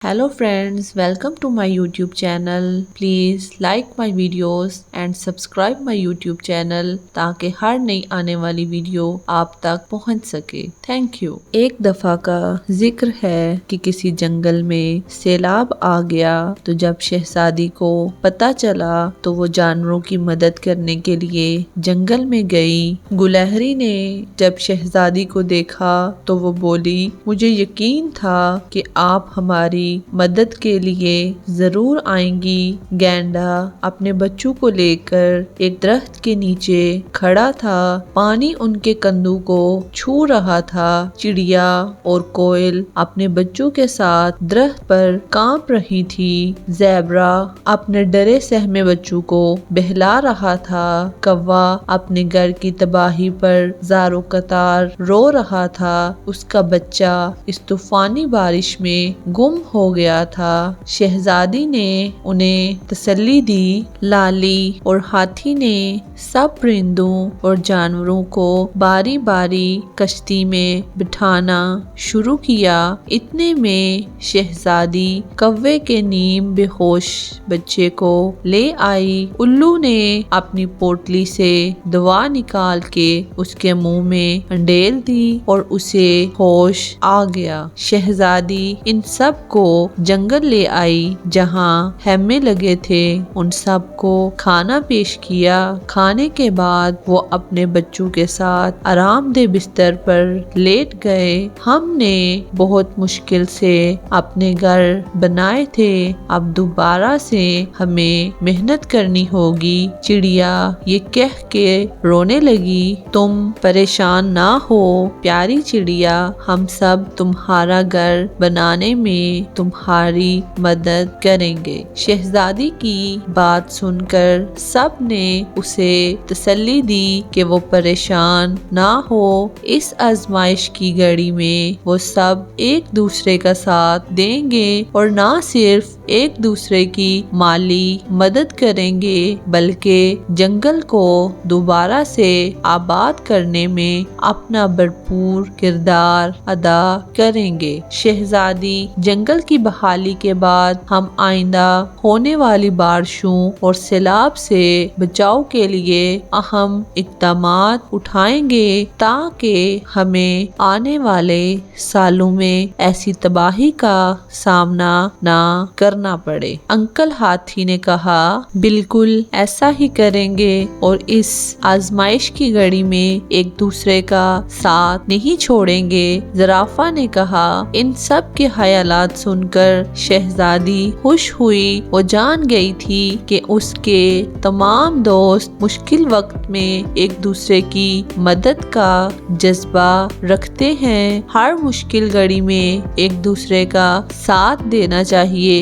Hello friends, welcome to my YouTube channel. Please like my videos and subscribe my YouTube channel ताकि हर नई आने वाली video आप तक पहुंच सके। Thank you. एक दफा का जिक्र है कि किसी जंगल में सैलाब आ गया, तो जब शहजादी को पता चला तो वो जानवरों की मदद करने के लिए जंगल में गई। गुलहरी ने जब शहजादी को देखा तो वो बोली, मुझे यकीन था कि आप हमारी मदद के लिए जरूर आएंगी। गैंडा अपने बच्चों को लेकर एक दरख्त के नीचे खड़ा था। पानी उनके कंधों को छू रहा था। चिड़िया और कोयल अपने बच्चों के साथ दरख्त पर कांप रही थी। ज़ेबरा अपने डरे सहमे बच्चों को बहला रहा था। कौवा अपने घर की तबाही पर ज़ारो कतार रो रहा था। उसका बच्चा इस तूफानी बारिश में गुम हो गया था। शहजादी ने उन्हें तसल्ली दी। लाली और हाथी ने सब परिंदों और जानवरों को बारी बारी कश्ती में बिठाना शुरू किया। इतने में शहजादी कौवे के नीम बेहोश बच्चे को ले आई। उल्लू ने अपनी पोटली से दवा निकाल के उसके मुंह में अंडेल दी और उसे होश आ गया। शहजादी इन सब को जंगल ले आई जहां खेमे लगे थे। उन सब को खाना पेश किया। खाने के बाद वो अपने बच्चों के साथ आरामदेह बिस्तर पर लेट गए। हमने बहुत मुश्किल से अपने घर बनाए थे, अब दोबारा से हमें मेहनत करनी होगी। चिड़िया ये कह के रोने लगी। तुम परेशान ना हो प्यारी चिड़िया, हम सब तुम्हारा घर बनाने में तुम्हारी मदद करेंगे। शहजादी की बात सुनकर सब ने उसे तसल्ली दी कि वो परेशान ना हो। इस आजमाइश की घड़ी में वो सब एक दूसरे का साथ देंगे और ना सिर्फ एक दूसरे की माली मदद करेंगे बल्कि जंगल को दोबारा से आबाद करने में अपना भरपूर किरदार अदा करेंगे। शहजादी जंगल की बहाली के बाद हम आइंदा होने वाली बारिशों और सैलाब से बचाव के लिए अहम इक़दामात उठाएंगे ताकि हमें आने वाले सालों में ऐसी तबाही का सामना ना करना पड़े। अंकल हाथी ने कहा, बिल्कुल ऐसा ही करेंगे और इस आजमाइश की घड़ी में एक दूसरे का साथ नहीं छोड़ेंगे। ज़राफ़ा ने कहा। इन सब के ख्यालात सुनकर शहजादी खुश हुई। वो जान गई थी कि उसके तमाम दोस्त मुश्किल वक्त में एक दूसरे की मदद का जज्बा रखते हैं। हर मुश्किल घड़ी में एक दूसरे का साथ देना चाहिए।